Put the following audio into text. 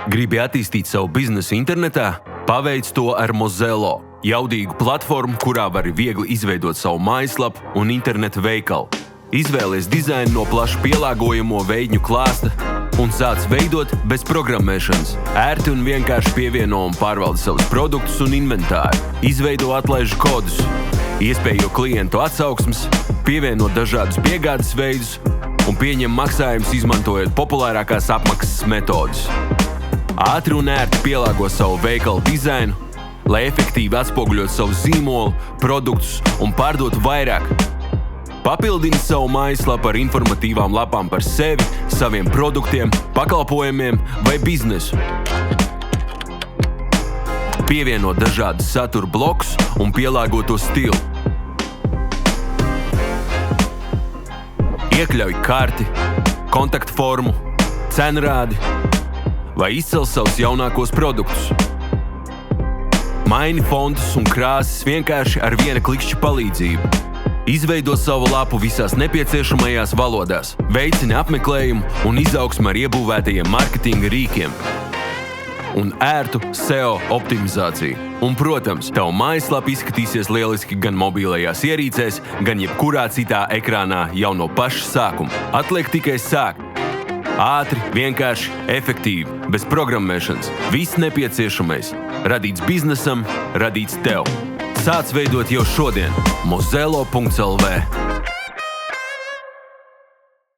Gribi attīstīt savu biznesu internetā? Paveic to ar Mozello, jaudīgu platformu, kurā vari viegli izveidot savu mājaslapu un interneta veikalu. Izvēlies dizainu no plaši pielāgojamo veidņu klāsta un sāc veidot bez programmēšanas. Ērti un vienkārši pievieno un pārvalda savus produktus un inventāru. Izveido atlaižu kodus, iespējo klientu atsauksmes, pievieno dažādus piegādes veidus un pieņem maksājumus izmantojot populārākās apmaksas metodes. Ātri un ērti pielāgo savu veikalu dizainu, lai efektīvi atspoguļot savu zīmolu, produktus un pārdotu vairāk. Papildini savu mājaslapu ar informatīvām lapām par sevi, saviem produktiem, pakalpojumiem vai biznesu. Pievieno dažādus satura blokus un pielāgo to stilu. Iekļauj karti, kontaktformu, cenrādi vai izcel savus jaunākos produktus. Maini fondus un krāsas vienkārši ar viena klikšķa palīdzību. Izveido savu lapu visās nepieciešamajās valodās, veicini apmeklējumu un izaugsmi ar iebūvētajiem marketinga rīkiem un ērtu SEO optimizāciju. Un, protams, tavu mājaslapa izskatīsies lieliski gan mobilajās ierīcēs, gan jebkurā citā ekrānā jau no paša sākuma. Atliek tikai sākt. Ātri, vienkārši, efektīvi, bez programmēšanas. Viss nepieciešamais. Radīts biznesam, radīts tev. Sāc veidot jau šodien. Mozello.lv